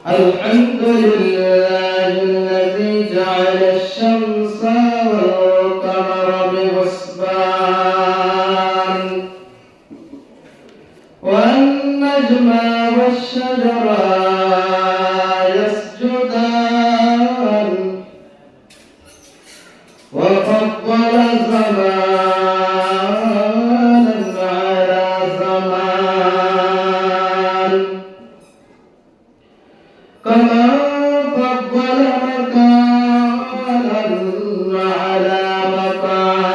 الحمد لله الذي جعل الشمس والقمر بحسبان والنجم والشجر يسجدان وفضل زمانا على زمان كما فضل مكانا على مكان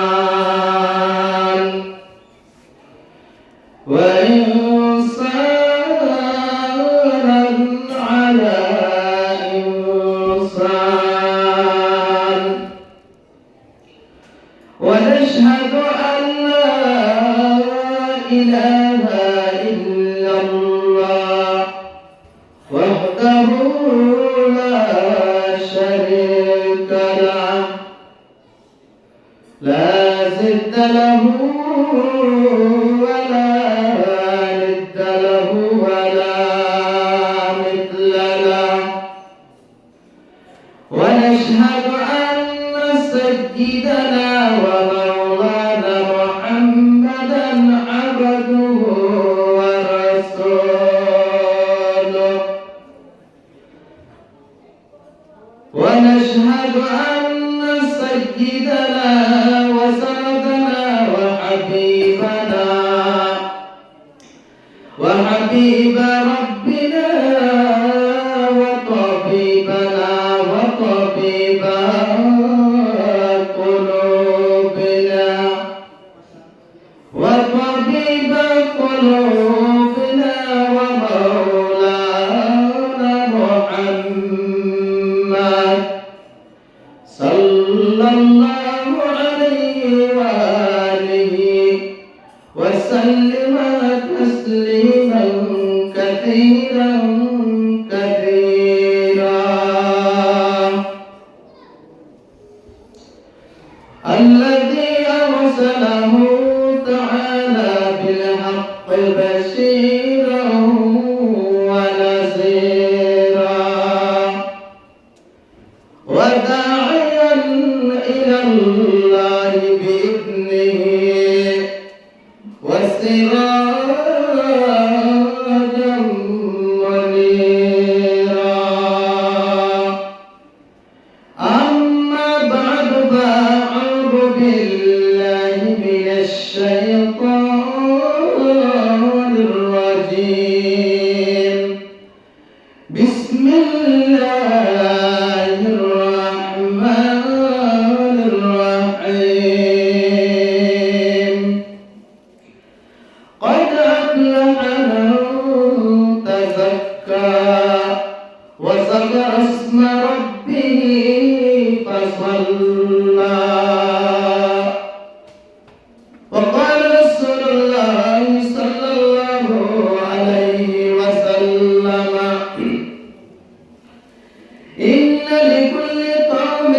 وإنسانا على إنسان ونشهد أن لا إله إلا الله وحده لا شريك له لا ضد له ولا ند له ولا مثل له ونشهد أن سيدنا ومولانا محمدا عبده ورسوله ونشهد أن سيدنا وسندنا وحبيب ربنا وطبيبنا وطبيب قلوبنا ومولانا محمد صلى الله عليه وآله وسلم تسليما كثيرا الذي أرسله تعالى بالحق بشيرا ونذيرا وداعيا إلى الله بإذنه وسراجا منيرا أما بعد فأعوذ بالله من الشيطان الرجيم بسم الله الرحمن الرحيم قد أفلح من تزكى وذكر اسم ربه فصلى وقال رسول الله صلى الله عليه وسلم إن لكل قوم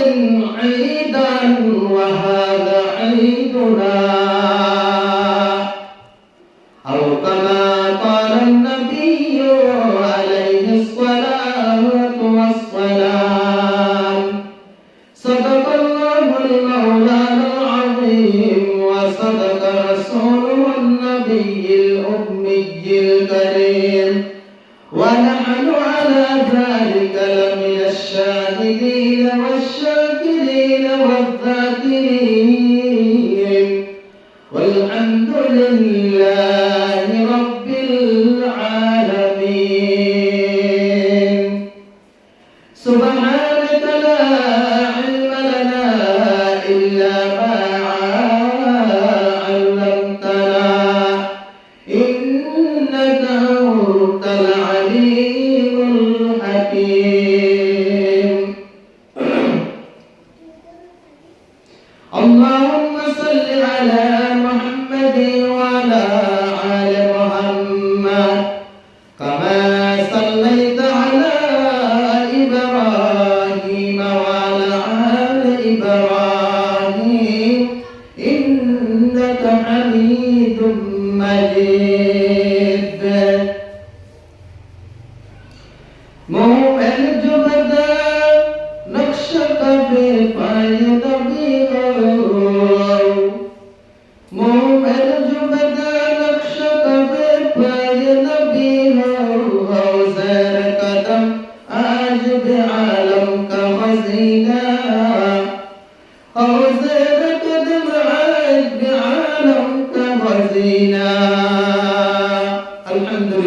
عيدا وهذا عيدنا أو كما قال النبي عليه الصلاة والسلام صدق الله المولانا العظيم وصدق رسوله النبي الأمي الكريم ونحن على ذلك لمن الشاهدين والشاكرين والذاكرين والحمد لله رب العالمين سبحانك لا علم لنا إلا ما علمتنا إنك أنت العليم الحكيم اللهم صل على محمد وعلى آل محمد كما صليت على إبراهيم وعلى آل إبراهيم إنك حميد مجيد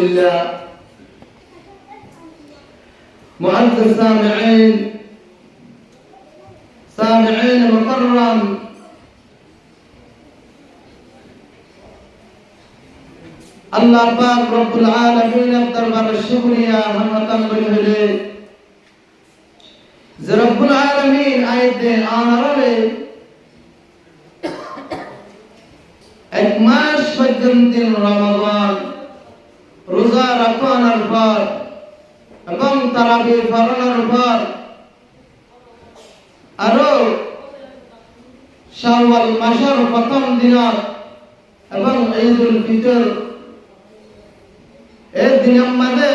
لله. معزز سامعين مكرم, আল্লাহ পাক রব্বুল আলামিনের দরবারে শুকরিয়া হামদান বলে যে রব্বুল আলামিন আইতে আনারে এক মাস পর্যন্ত রমাদান রোজা রাখার পর এবং তারাবি পড়ানোর পর আরো শাওয়াল মাসের প্রথম দিন এবং ঈদুল ফিতর এই দিনের মধ্যে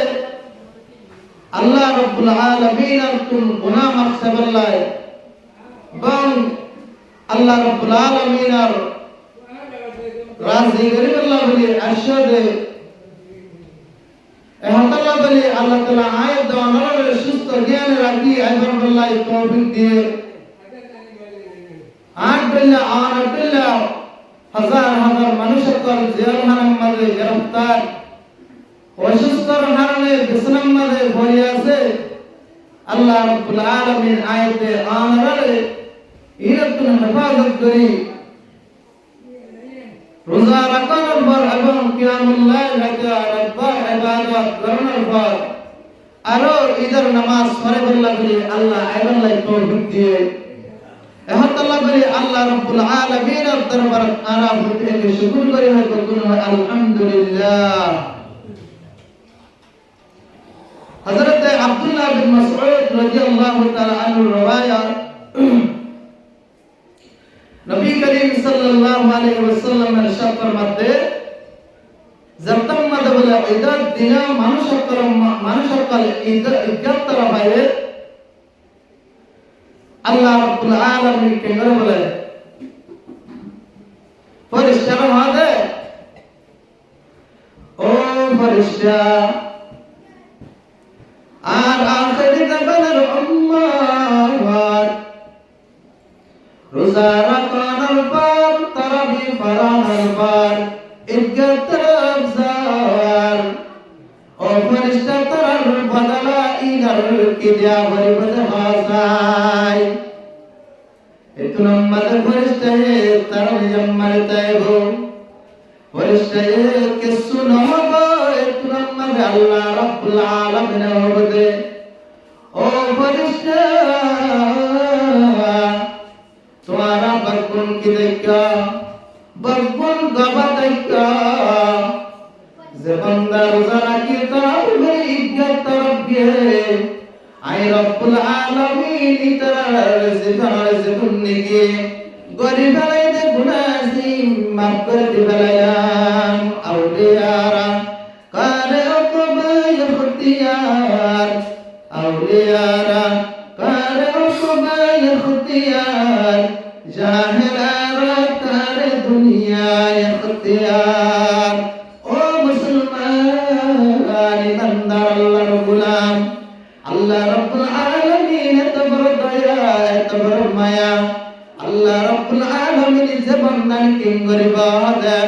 আল্লাহ রাব্বুল আলামিনের কোন গুনাহ মাফ করলাই এবং আল্লাহ রাব্বুল আলামিনের রাজি করিবাল্লাহ বলি আরশাদে এহতাল্লাহ বলি আল্লাহ তাআলা আয়াত দেওয়ার সুস্থ জ্ঞান রাখি আইবাল্লাহ তৌফিক দিয়ে আটবিল্লাহ হাজার হাজার মানুষের জেলখানার মধ্যে গ্রেফতার অসুস্থর হারণে বিছানার মধ্যে পড়ে আছে আল্লাহ রাব্বুল আলামিন আয়াতে আনারে ইরতুন হেফাজত করি রোজা রাখার পর এবং কিয়ামুল লাইল রাখা রব্বার ইবাদত করার পর আরো ঈদের নামাজ পড়ার বলি আল্লাহ আইবাল্লাহ তৌফিক দিয়ে এহতাল্লাহ বলি আল্লাহ রাব্বুল আলামিনের দরবারে আনা হতে শুকর করি হয় বলুন আলহামদুলিল্লাহ। হযরত আব্দুল্লাহ বিন মাসউদ রাদিয়াল্লাহু তাআলা আনহু রওয়ায়াত নবী করিম সাল্লাল্লাহু আলাইহি ওয়াসাল্লাম এর শাফার মধ্যে জতম মধ্যে বলে ঈদের দিন মানুষকল ঈদ তারা পায় আল্লাহ রাব্বুল আলামিন কে বলে ফেরেশতারা মধ্যে ও ফেরেশতা আর আখিরি জামানের উম্মাত রোজা রাখার পর তারাবি পড়ানোর পর ঈদগাহ তরফ যাওয়ার ও ফেরেশতা তার বদলা ঈদের কি দেয়া বলে হাসাই এত নম্বর ফেরেশতা তার জম্মার তাইবো ফেরেশতা কে সুনাবো এত নম্বর আল্লাহ রাব্বুল আলামিন হবে ও ফেরেশতা तुम्हारा बरकुन की देखा बरकुन गबा देखा जबंदा रोजाना की तरफ में इज्जत तरफ गए आए रब्बुल आलमीन इतर से बुनने के गरीब वाले दे गुनासी माफ कर दे बलायान औलियारा करे अकबा यख्तियार औलियारा करे अकबा यख्तियार जाहिरा तारे दुनिया इख्तियार ओ मुसलमान बंदा अल्लाह गुलाम अल्लाह रब्बुल आलमीन तबर दया तबर माया अल्लाह रब्बुल आलमीन जबंदन के गरीबा दे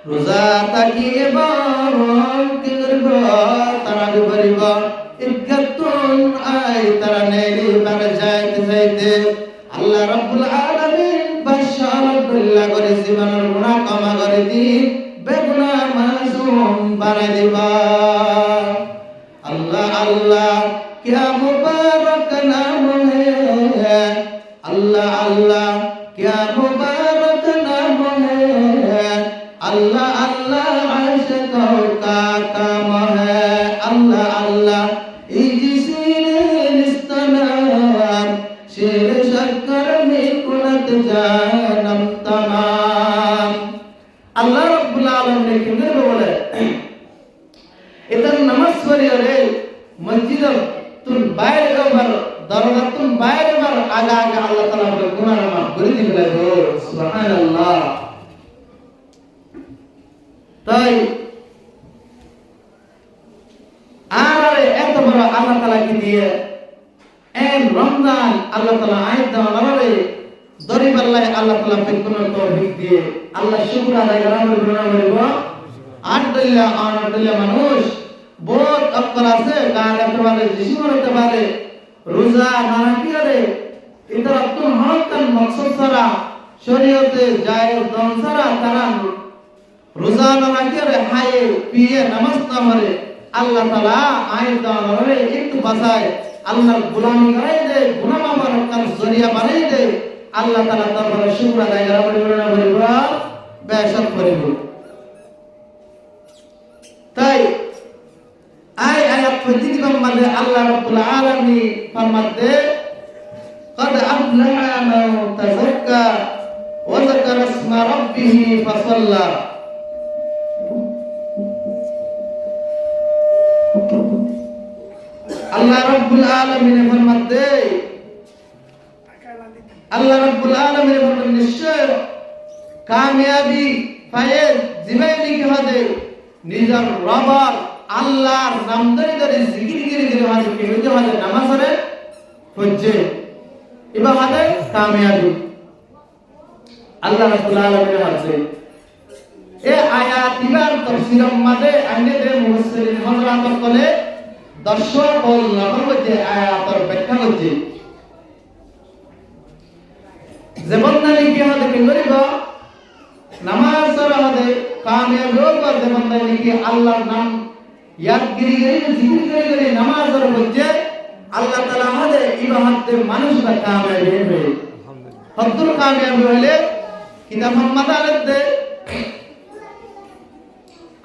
रोजा ताकिए बारों के गरीबा तारा गरीबा इज्जतुन आए तारा नेली बर जाते আল্লাহ রাব্বুল আলামিন বাশারাত বিল্লাহ করে জীবনের গুনাহ ক্ষমা করে দি বেগুনাহ মাসুম বানাই দিবা আল্লাহ আল্লাহ क्या मुबारक नाम है अल्लाह अल्लाह क्या मुबारक नाम है अल्लाह अल्लाह आशिकों का काम है अल्लाह अल्लाह शेर शक्कर में कुलत जानम तमाम अल्लाह रब्बुल आलमीन के बोले इधर नमस्वरी रे मस्जिद तुम बाहर बर दरवाजा तुम बाहर बर आगा आगा अल्लाह ताला के गुनाह माफ कर दिले हो सुभान अल्लाह তাই আরে এত বড় আল্লাহ তাআলা কি দিয়ে এম রমজান আল্লাহ তাআলা আয়াত দেওয়ারে দরিব আল্লাহ তাআলা ফিকুনের তৌফিক দিয়ে আল্লাহ শুকর আদায় করার জন্য বলবো 8 আনটলিয়া মানুষ বহুত অক্কল আছে গান গাইতে পারে জিসিম হতে পারে রোজা না রাখিয়ারে এটা আব্দুল হকান মকসদ ছাড়া শরীয়তে জায়েজ দন ছাড়া তারা রোজা না রাখিয়ারে হায়ে পিয়ে নামাজ না পড়ে আল্লাহ তাআলা আইন দাওয়ারে একটু বাঁচায় আল্লাহর গোলামি করাই দে গুনাহ মাফের কাজ জরিয়া বানাই দে আল্লাহ তাআলা দরবারে শুকর আদায় করা বলিব বেশক করিব তাই আয়াত প্রতিদিন মধ্যে আল্লাহ রাব্বুল আলামিন ফরমাতে قد أفلح من تزكى وذكر اسم ربه فصلى আল্লাহ রাব্বুল আলামিন ফরমাতে আল্লাহ রাব্বুল আলামিন ফরমান নিশ্চয় কামিয়াবি ফায়েজ জীবনে কি হবে নিজের রবার আল্লাহর নাম ধরে ধরে জিকির করে হবে কি হবে নামাজ পড়ে হচ্ছে ইবাদতে কামিয়াবি আল্লাহ রাব্বুল আলামিন আছে এই আয়াত ইবার তাফসীরের মধ্যে আইনে মুফাসসিরিন হযরত বলে দর্শক ও নবমতে আয়াতের ব্যাখ্যা করছে যেমন নাকি কি হবে কি করিব নামাজ পড়া হবে কামিয়াব হইব যেমন নাকি আল্লাহর নাম ইয়াদ করি জিকির করি নামাজ পড়া হচ্ছে আল্লাহ তাআলা আমাদের ইবাদতে মানুষরা কামিয়াব হবে হদ্দুর কামিয়াব হলে কিতাব মাদারতে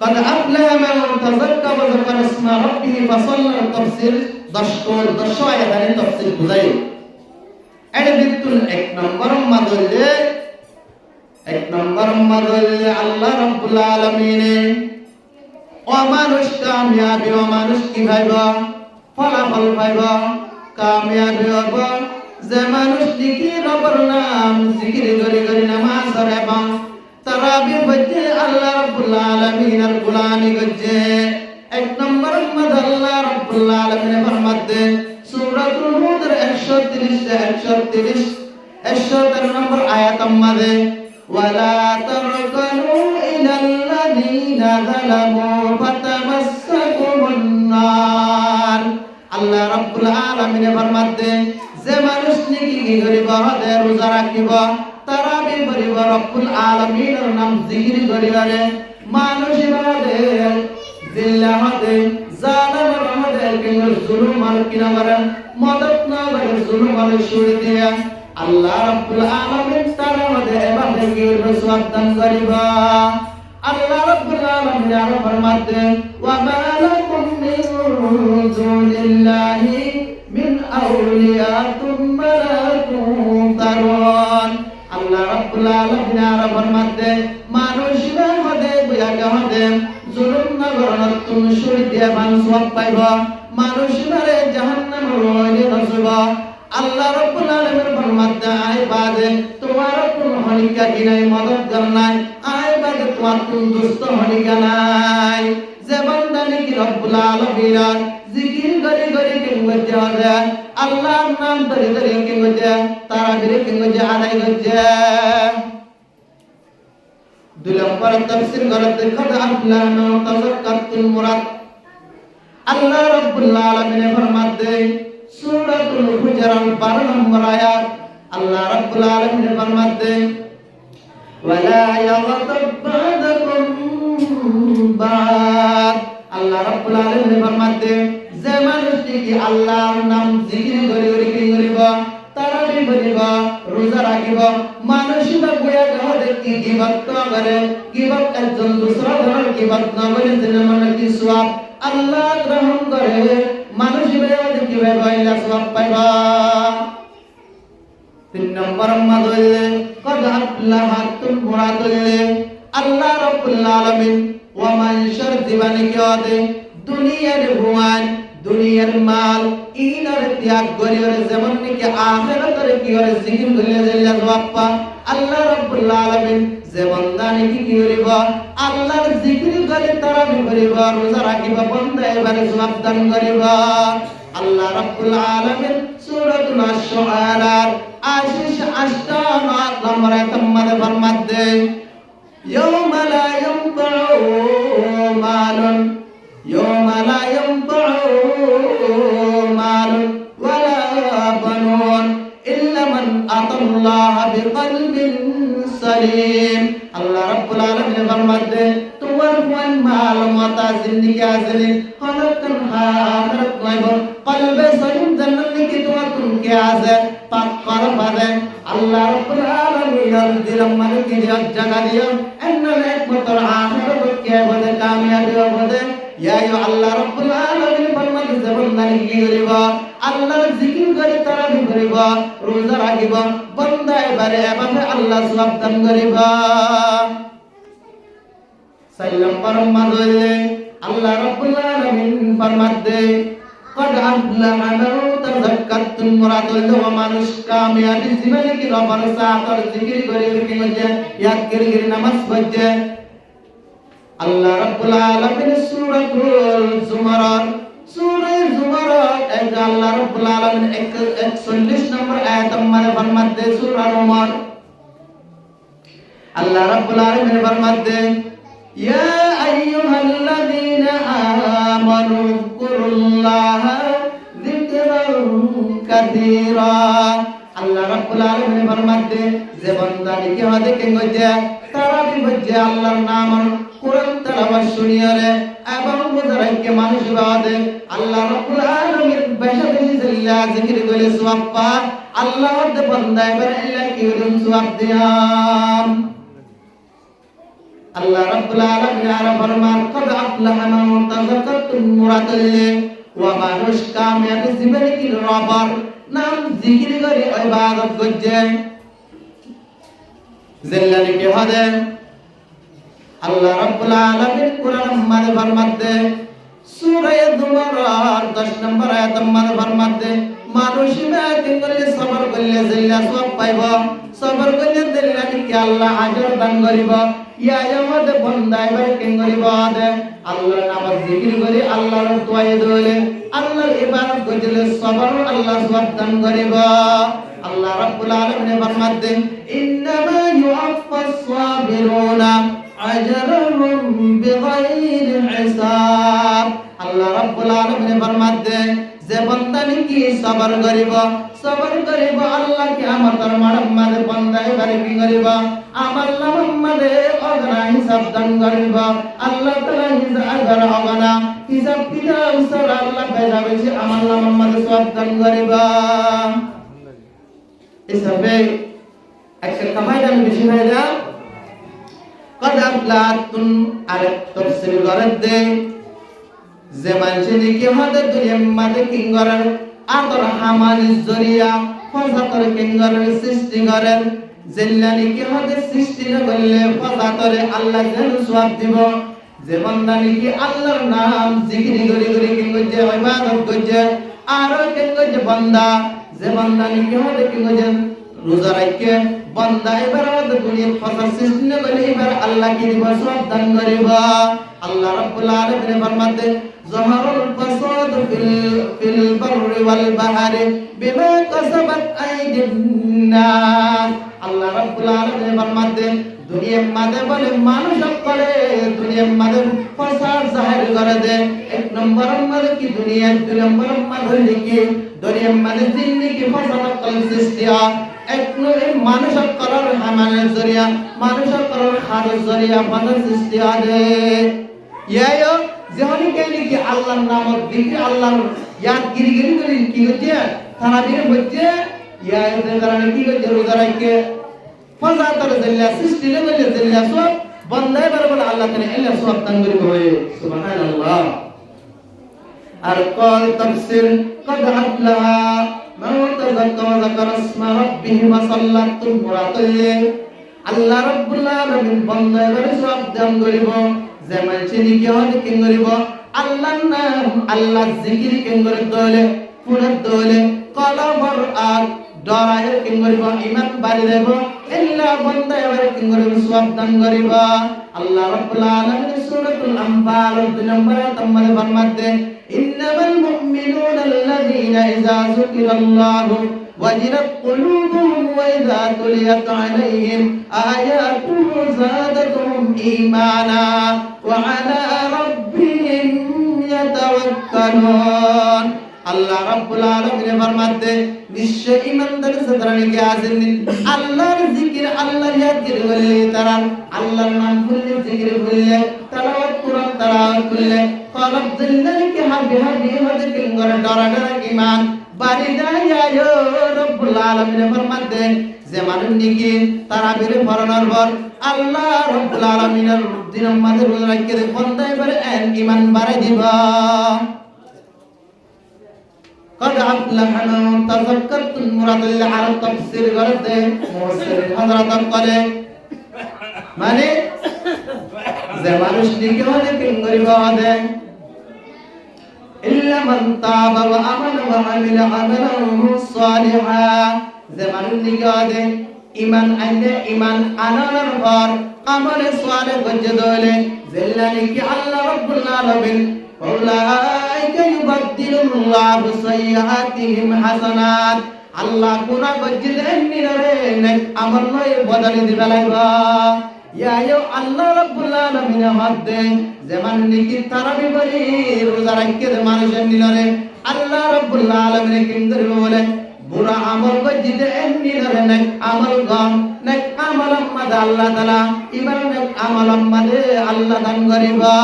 قد أفلح من تزكى وذكر اسم ربه فصلى التفسير দশয় এখানে তাফসীর বুঝাই এর বিতুল এক নম্বর মাদলে আল্লাহ রাব্বুল আলামিন ও মানুষ কামিয়াবি ও মানুষ কি ভাইবা ফলাফল পাইবা কামিয়াবি হবে যে মানুষ জিকির রবের নাম জিকির করে নামাজ পড়ে এবং তারাবি বজে আল্লাহ রাব্বুল আলামিনের গোলামি করছে এক নম্বর মধ্যে আল্লাহ রাব্বুল আলামিন ফরমাতে সূরাতুল হুদের 130 নম্বর আয়াতের মধ্যে ওয়ালা তারকানু ইলাল্লাযীনা যালামু ফাতামাসসাকুমুন নার আল্লাহ রাব্বুল আলামিন ফরমাতে যে মানুষ নাকি কি করিব হদে রোজা রাখিব তারাবি করিব রব্বুল আলামিনের নাম জিকির করিবারে মানুষ বাদে জিল্লা হদে জালাম হদে কিংবা জুলুম আর কিনারে মদত না করে জুলুম আর শুড়ি দিয়া আল্লাহ রাব্বুল আলামিন তারা হদে এবারে কি রসওয়াত দান করিবা আল্লাহ রাব্বুল আলামিন আরো ফরমাতে ওয়া মা লাকুম মিন দুনিল্লাহি মিন আউলিয়া তুম্মা লা তুনতারুন আল্লাহ রাব্বুল আলামিন আরো ফরমাতে মানুষরা হদে বুয়াগা হদে জুলুম না করন তুমি শুড়ি দিয়া সওয়াব পাইবা মানুষরে জাহান্নামের হইলে নসবা আল্লাহ রাব্বুল আলামিন ফরমাতে আই বাদে তোমার কোন হনিকা কি নাই মদদগার নাই আই বাদে তোমার কোন দুষ্ট হনিকা নাই যে বান্দা নাকি রব্বুল আলামিন জিকির করে কি করতে হবে আল্লাহর নাম ধরে কি করতে তারাবির কি করতে আদায় করতে দুই নম্বর তাফসীর করতে কদ আফলাহ মান তাযাক্কাতুল মুরাদ আল্লাহ রাব্বুল আলামিন ফরমাতে সূরাতুল হুজুরাত 12 নম্বর আয়াত আল্লাহ রাব্বুল আলামিন ফরমাতে ওয়ালা ইয়াগতাব বা'দাকুম বা'দ আল্লাহ রাব্বুল আলামিন ফরমাতে যে মানুষ কি আল্লাহর নাম জিকির করে কি করিব তারাবি করিব রোজা রাখিব মানুষ বা বয়া গাওয়া কি গীবত করে গীবত একজন দুসরা ধরনের গীবত না বলে যেন মানে কি সওয়াব আল্লাহ গ্রহণ করে মানুষ বেয়াদ কি বাইলা সওয়াব পাইবা তিন নম্বর মাদলে কদ আফলাহাতুল মুরাদলে আল্লাহ রাব্বুল আলামিন ওয়া মান শার দিবানি কি আদে দুনিয়ার ভুয়ান দুনিয়ার মাল ইনার ত্যাগ করিওরে যেমন নাকি আখিরাতের কি করে জিকির করিলে জাল্লা সওয়াব আল্লাহ রাব্বুল আলামিন যে বান্দা নাকি কি করিব আল্লাহর জিকির করে তারাবি করিব রোজা রাখিব বান্দা এবারে সওয়াব দান করিব আল্লাহ রাব্বুল আলামিন সূরাতুল আশ-শুআরা 88 নম্বর আয়াতের মধ্যে ফরমাতে ইয়াউমা লা ইয়ানফাউ الله بقلب سليم الله رب العالمين فرماتے توفن معلومات زندگی ازلی خلقن آخرت نائب قلب سلیم جنن کی تو تم کے آز پاک قلب ہے اللہ رب العالمین دل من کی جگہ دیا ان الحکمت الآخرت کے بد کامیابی بد یا ایو اللہ رب العالمین فرماتے زبان کی گریبا اللہ ذکر کرے ترابی گریبا روزہ راگیبا بندہ بارے ابے اللہ ثواب دن گریبا سلام فرماتے اللہ رب العالمین فرماتے قد أفلح من تزكى مراد له মানুষ কামিয়াবি জীবনে কি রবার সাথে জিকির করে কি মধ্যে ইয়াদ করে নামাজ পড়ে আল্লাহ রাব্বুল আলামিন সূরাতুল জুমারাত সূরা জুমারাত এই আল্লাহ রাব্বুল আলামিন 41 নম্বর আয়াত মানে ফরমাতে সূরা উমর আল্লাহ রাব্বুল আলামিন ফরমাতে ইয়া আইয়ুহাল্লাযীনা আমানু যকুরুল্লাহা যিকরান কাসীরা আল্লাহ রাব্বুল আলামিন ফরমাতে যে বান্দা কি হবে কে গজে তারা বিবজে আল্লাহর নাম কোরআন তেলাওয়াত শুনিয়ারে এবং মুজারাকে মানুষ বাদে আল্লাহ রাব্বুল আলামিন বেশি বেশি জিল্লা জিকির করে সওয়াব পা আল্লাহ দে বান্দা এবার আল্লাহ কি সওয়াব দিয়াম আল্লাহ রাব্বুল আলামিন আর ফরমান কদ আফলাহা মান তাযাক্কারা মুরাদাল্লি ওয়া মানুষ কামিয়াবি জীবনে কি রবার নাম জিকির করে ইবাদত করছে জিল্লানি কি হবে আল্লাহ রাব্বুল আলামিন কুরআন মানে ফরমাতে সূরা জুমারাত 10 নম্বর আয়াত মানে ফরমাতে মানুষ ইবাদত করলে সবর করলে জিল্লা সওয়াব পাইবা সবর করলে জিল্লানি কি আল্লাহ আজর দান করিবা ইয়া ইয়ামাদ বান্দা এবার কেন করিবা আল্লাহর নামাজ জিকির করে আল্লাহর তোয়ায়ে দলে আল্লাহর ইবাদত করলে সবর আল্লাহ সওয়াব দান করিবা আল্লাহ রাব্বুল আলামিন ফরমাতে ইন্নামা ইউআফাস সাবিরুনা আজরুহুম বিগাইরি হিসাব আল্লাহ রাব্বুল আলামিন ফরমাতে যে বান্দা কি সবর করিব আল্লাহ কিয়ামতের মাঠে বান্দা এবারে কি করিব আমার নামে অগনা হিসাব দান করিব আল্লাহ তাআলা হিসাব অগনা হিসাব কিতাব সর আল্লাহ বেজাবে আমার নামে সওয়াব দান করিব হিসাবে একটা কামাইটা বেশি হয়ে যায় قد أفلحتم على تفسير غرد যে মানুষে কি হতে দুনিয়ার মাঝে কিংগরের আদর হামানির জরিয়া ফজাতর কিংগরের সৃষ্টি করেন জিল্লানি কি হতে সৃষ্টি না করলে ফজাতরে আল্লাহ যেন সওয়াব দিব যে বান্দা কি আল্লাহর নাম জিকির করে করে কিংগজে ইবাদত করছে আর কিংগজে বান্দা যে বান্দা কি হতে কিংগজে রোজা রাখে বান্দা এবার আমাদের দুনিয়ার ফসল সৃষ্টি না করলে এবার আল্লাহ কি দিব সওয়াব দান করিবা আল্লাহ রাব্বুল আলামিন ফরমাতে ظهر الفساد في البر والبحر بما كسبت أيدي الناس আল্লাহ রাব্বুল আলামিন ফরমাতে দুনিয়ার মাঝে বলে মানুষ করে দুনিয়ার মাঝে ফসাদ জাহির করে দে এক নম্বর মাঝে কি দুনিয়ার দুই নম্বর মাঝে লিখি দুনিয়ার মাঝে জিন্দেগি ফসাদ কল সৃষ্টি এক নয় মানুষ করার হামানের জরিয়া মানুষ করার খাদের জরিয়া ফসাদ সৃষ্টি আদে ইয়ায়ো যেহনি কেলি কি আল্লাহর নাম দিকে আল্লাহর ইয়াদ গিরি করে কি হচ্ছে তারা দিন হচ্ছে ইয়ায়ো তে কারণে কি হচ্ছে রোজা রাখে ফজাতর জিল্লা সৃষ্টি না বলে জিল্লা সব বন্দায় বরবল আল্লাহ তাআলা আল্লাহ সওয়াব দান করিবে হয় সুবহানাল্লাহ আর কল তাফসীর কদ আফলাহা মান তাযাক্কারা যাকারা ইসমা রাব্বিহি ওয়া সাল্লাতু মুরাতাল্লি আল্লাহ রাব্বুল আলামিন বন্দায় বরে সওয়াব দান করিবে যে মানুষে কি হতে কি করিব আল্লাহর নাম আল্লাহ জিকির কি করে দলে পুরো দলে কলবর আর ডরায় কি করিব ঈমান বাড়ি দেব ইল্লা বান্দা এবারে কি করিব সওয়াব দান করিব আল্লাহ রাব্বুল আলামিন সূরাতুল আনফাল 2 নম্বর আয়াতে ফরমাতে ইন্নামাল মুমিনুনা আল্লাযীনা ইযা যুকিরাল্লাহু وجلت قلوبهم وإذا تليت عليهم آياته زادتهم إيمانا وعلى ربهم يتوكلون আল্লাহ রাব্বুল আলামিন ফরমাতে বিশ্ব ইমানদার সাধারণ কি আছেন আল্লাহর জিকির আল্লাহর জিকির বললে তারা আল্লাহর নাম বললে জিকির বললে তেলাওয়াত কুরআন তেলাওয়াত করলে কলব দিলকে হাবি হাবি হতে কিংগর ডরা ডরা ঈমান বাড়ি যায় রব্বুল আলামিন ফরমাতে যে মানুষ নাকি তারাবির ফরনার পর আল্লাহ রব্বুল আলামিনের দিনের মাঝে রোজা রাখতে বন্দায় করে ঈমান বাড়াই দিবা قد أفلح من تذكرت المراد اللي على التفسير قرده مفسر حضرت قال মানে যে মানুষ দিকে অনেক গরিবা আছে ইল্লা মান তাবা ওয়া আমানা ওয়া আমিলা আমালান সালিহা যে মানুষ দিকে আছে ঈমান আনলে ঈমান আনার পর আমলে সালেহ করতে দলে জেল্লানি কি আল্লাহ রাব্বুল আলামিন উলাইকা ইউবাদদিলুল্লাহু সাইয়্যাতিহিম হাসানাত আল্লাহ গুনাহ বজ্জিলেন নিরে নেক আমল নয় বদলে দিবালাইবা ইয়া ইয়া আল্লাহ রাব্বুল আলামিন হাদে যেমন নিকি তারাবি বলি রোজা রাখতে মানুষের নিরে আল্লাহ রাব্বুল আলামিন কিংদর বলে বুরা আমল বজ্জিলেন নিরে নেক আমল গম নেক আমল মাদ আল্লাহ তাআলা ইমান নেক আমল মাদ আল্লাহ দান করিবা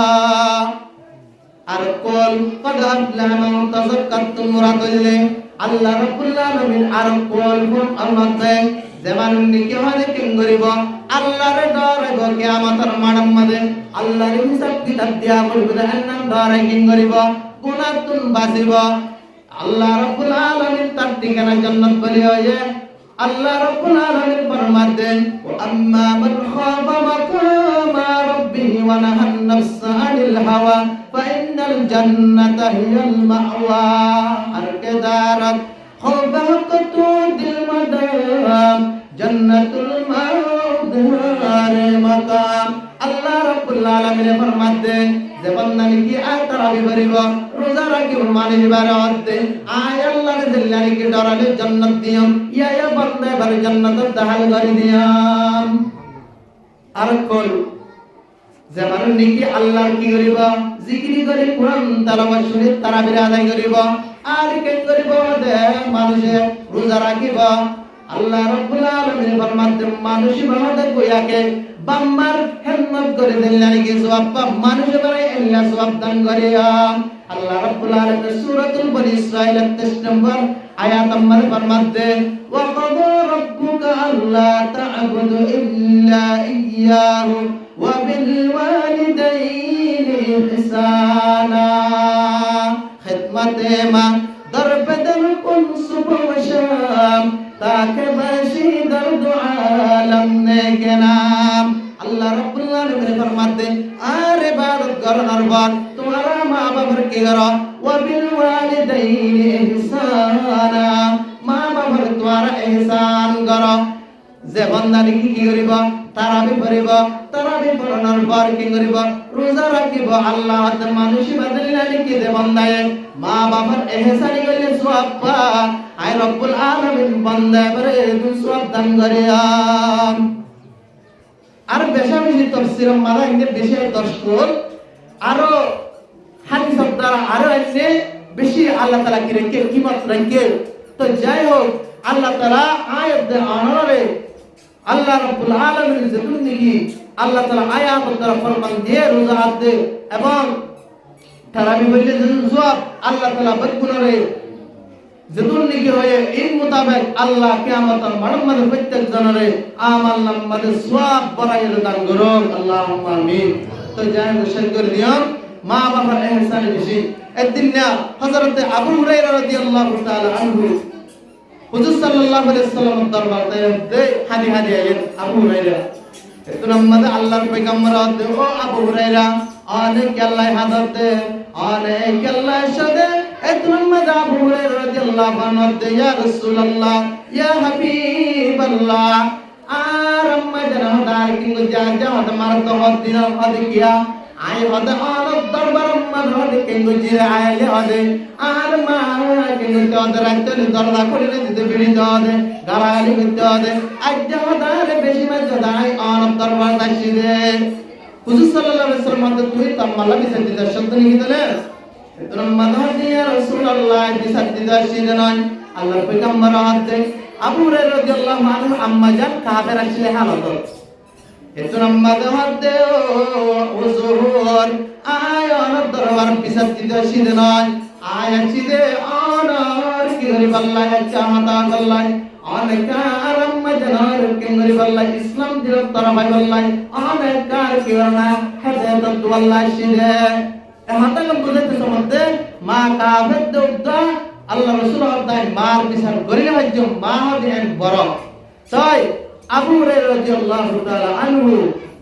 আর কোল কদ আফলাহ মান তাযাক্কারতুম মুরাদুল্লে আল্লাহ রাব্বুল আলামিন আর কোল কোন আল্লাহতে যেমন নিকে হলে কিং করিব আল্লাহর ডরাইব কিয়ামতের মাঠের মধ্যে আল্লাহর হিসাব কিতাব দিয়া বলবে জাহান্নাম ডরাই কিং করিব গুনাহতুন বাঁচিব আল্লাহ রাব্বুল আলামিন তার ঠিকানা জান্নাত বলি হয়ে আল্লাহ রাব্বুল আলামিন ফরমাতেন আম্মা মান খাফা মাকামা রাব্বিহি ওয়া নাহান নাফসা আনিল হাওয়া ফাইনাল জান্নাতা হিয়াল মাওয়া আর কেদারাত খাফাকাতু দিল মাদাম জান্নাতুল মাওদার মাকাম আল্লাহ রাব্বুল আলামিন ফরমাতেন যে বান্দা কি আয় তারাবি করিব রোজা রাখিব মানে দিবারে অর্থে আয় আল্লাহর দিল্লানি কি ডরালে জান্নাত দিও ইয়া বান্দা বারে জান্নাতের দাহাল করে দিয়াম আর কোন যে মানুষ নাকি আল্লাহর কি করিব জিকির করে কোরআন তেলাওয়াত শুনে তারাবি আদায় করিব আর কি করিব দে মানুষে রোজা রাখিব আল্লাহ রাব্বুল আলামিন ফরমাতেন মানুষ বান্দা কইয়াকে বাম্মার হিম্মত করে দিল্লানি কি সওয়াব মানুষ বারে আল্লাহ সওয়াব দান করিয়া আল্লাহ রাব্বুল আলামিন সূরাতুল বনি ইসরাঈল 23 নম্বর আয়াত নম্বর ফরমাতে ওয়া ক্বাদা রাব্বুকা আল্লা তা'বুদু ইল্লা ইয়্যাহু ওয়া বিল ওয়ালিদাইনি ইহসানা খিদমতে মা দরবেদর কুন সুবহ ওয়া শাম তাকে বাসি দর্দ আলম নে কে নাম আল্লাহ রাব্বুল আলামিন ফরমাতে আর ইবাদত করার পর তোমারা মা বাবার কি করো ওয়া বিল ওয়ালিদাইনি ইহসানা মা বাবার তোমারা ইহসান করো যে বান্দা কি করিব তারাবি পড়িব তারাবি পড়ানোর পর কি করিব রোজা রাখিব আল্লাহ তাআলা মানুষ বাদলিলানি কি দে বান্দায়ে মা বাবার ইহসানি করলে সওয়াব পা আয় রব্বুল আলামিন বান্দা করে সওয়াব দান করিয়া আর বেশি বেশি তাফসীর মারা ইনে বেশি দর্শক আরো হাদিস দ্বারা আরো এসে বেশি আল্লাহ তাআলা কি রেখে কিমত রেখে তো যাই হোক আল্লাহ তাআলা আয়াত দে আনারে আল্লাহ রাব্বুল আলামিন যেতুন নাকি আল্লাহ তাআলা আয়াত দ্বারা ফরমান দিয়ে রোজা রাখতে এবং তারাবি বললে সওয়াব আল্লাহ তাআলা বরগুনরে যেতুন নাকি হয়ে এই মোতাবেক আল্লাহ কিয়ামতের মাঠের মধ্যে প্রত্যেক জনরে আমল নামাতে সওয়াব বাড়াইয়া দান করুন আল্লাহুম্মা আমিন তো যাই হোক করে দিও মা বাবার ইহসান বেশি একদিন না হযরত আবু হুরায়রা রাদিয়াল্লাহু তাআলা আনহু হুজুর সাল্লাল্লাহু আলাইহি ওয়াসাল্লাম দরবারে হাদি হাদি আইলেন আবু হুরায়রা তো নামাতে আল্লাহর পয়গম্বর ও আবু হুরায়রা অনেক আল্লাহ হাদরতে অনেক আল্লাহ সাথে এতনামাতে আবু হুরায়রা রাদিয়াল্লাহু আনহু ইয়া রাসূলুল্লাহ ইয়া হাবিবাল্লাহ আর আম্মা জানা দার কি যা যা তোমার তো দিন হদি কিয়া আই হদে অনেক দরবার আম্মা হদে কেঙ্গু জিরে আইলে হদে আর মা কেঙ্গু তো রাখতে দরজা খুলে দিতে বিড়ি দে গালাগালি করতে হদে আজ হদারে বেশি মাঝে দাই অনেক দরবার দাসি দে হুজুর সাল্লাল্লাহু আলাইহি ওয়াসাল্লাম তুই তাম্মালা বিসে দিতে শব্দ নিয়ে দিলে এতরম মাদাদি ইয়া রাসূলুল্লাহ বিসাদ্দিদা শিদনান আল্লাহর পয়গম্বর হাতে আবু হুরায়রা রাদিয়াল্লাহু আনহু আম্মা জান কাফের ছিলে হালত এতরম মাদাদি ওজুর আয়ার দরবার বিসাদ্দিদা শিদনান আয়া চিদে অনার কি গরিব আল্লাহ চাহতা আল্লাহ অনেক আরাম্মা জানার কি গরিব আল্লাহ ইসলাম দিল তরবাই আল্লাহ অনেক কার কি না হেদায়েত আল্লাহ শিদে হাতাকে বুঝাইতে সম্বন্ধে মা কাফের দেবতা আল্লাহ রাসূল হদায় মার বিচার করিলে ভাজ্য মা দেন বড় তাই আবু হুরায়রা রাদিয়াল্লাহু তাআলা আনহু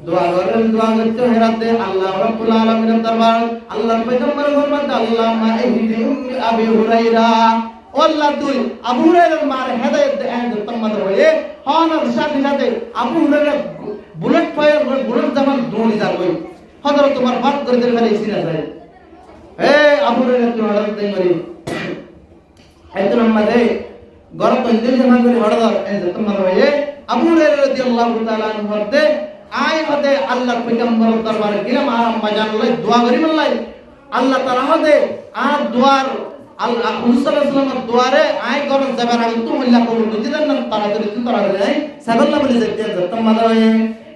দোয়া করেন দোয়া করতে হেরাতে আল্লাহ রাব্বুল আলামিনের দরবার আল্লাহর পয়গম্বর ফরমাতে আল্লাহুম্মা ইহদি উম্মি আবি হুরায়রা ও আল্লাহ তুই আবু হুরায়রার মার হেদায়েত দেন তোমাদ হয়ে হনার সাথে সাথে Abu Hurairah bullet fire bullet জামান দৌড়ি যাবে হযরত তোমার বাদ করে দিলে ফেলে সিনা যায় এ আবু হুরায়রা তুই হঠাৎ তাই করি আইতো আমাদের গরম পঞ্জিল জমা করে হঠাৎ এই তোমার হয়ে আবু হুরায়রা রাদিয়াল্লাহু তাআলা আনহু হতে আয় হতে আল্লাহর পয়গম্বর দরবারে গেলাম আর আম্মা জানলাই দোয়া করি বললাই আল্লাহ তাআলা হতে আর দোয়ার আল্লাহ রাসূল সাল্লাল্লাহু দোয়ারে আয় গরম যাবার আগে তো আল্লাহ কবুল দিতেন না তাড়াতাড়ি তাড়াতাড়ি সাবাল্লাহ বলে যেতে তোমার হয়ে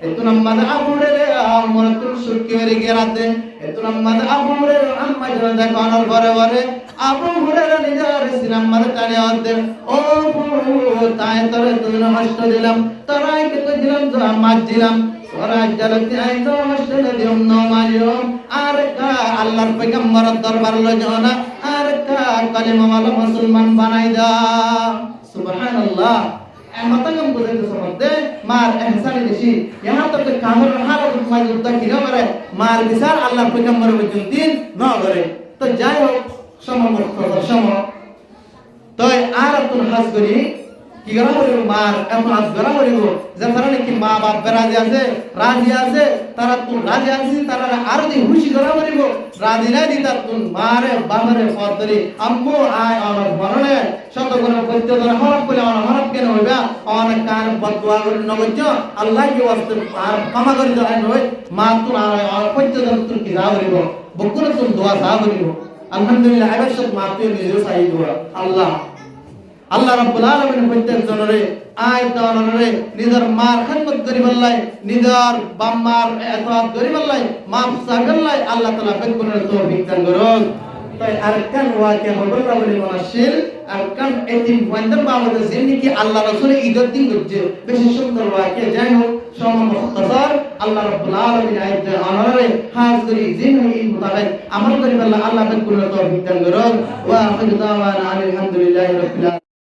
এতো নাম্বার আবু হুরায়রা আমরাতুল শুকরি গেরাতে এতো নাম্বার আবু হুরায়রা আম্মা জান দেখানোর পরে পরে আবু হুরায়রা নিজের সিনাম্মার টানে আনতে ও তাই তোরে তুই নষ্ট দিলাম তোরাই কে তো দিলাম তো মাছ দিলাম তোরা জালতি আই তো নষ্ট দিলাম ন মারিও আর কা আল্লাহর পয়গম্বর দরবার লজনা আর কা কালিমা ওয়ালা মুসলমান বানাই দাও সুবহানাল্লাহ এমতাগম বুঝাইতে সম্বন্ধে মার এহসানি বেশি यहाँ तक के कामर हालत में युद्ध किया मरे मार বিচার আল্লাহর পয়গম্বর বলেন দিন না করে তো যাই হোক সম তো আর তুন হাস করি কি গরা হইব মার এত হাস গরা হইব যে কারণে কি মা বাপ রাজি আছে তারা তুন রাজি আছে তারা আর দি খুশি গরা হইব রাজি না দিতা তুন মারে বাবারে ফদরি আম্মু আয় আমার বরণে শত করে কইতে ধরে হরফ বলে আমার হরফ কেন হইবা অনেক কান বদওয়া করে নগজ আল্লাহ কি ওয়াস্তে আর ক্ষমা করে দেয় নয় মা তুন আর কইতে ধরে তুন কি রাগ হইব বকুন তুন দোয়া সাহ হইব আলহামদুলিল্লাহ আবাশত মা তুই নিজে সাই দোয়া আল্লাহ রাব্বুল আলামিন প্রত্যেক জনরে আয় দনরে নিজের মার খিদমত করি বললাই নিজের বাম্মার এতআত করি বললাই মাফ সাগল্লাই আল্লাহ তাআলা বেকুনের তৌফিক দান করুন তাই আরকান ওয়াকে হবল বলি মনাশিল আরকান এতিম ওয়ান্দার বাবদ জিন্নি কি আল্লাহ রাসূল ঈদের দিন করছে বেশি সুন্দর ওয়াকে যাই হোক সময় মুখতাসার আল্লাহ রাব্বুল আলামিন আয়াত অনরে হাজ করি জিন্নি মুতাবিক আমল করি বললাই আল্লাহ বেকুনের তৌফিক দান করুন ওয়া আখিরু দাওয়ানা আলহামদুলিল্লাহি রাব্বিল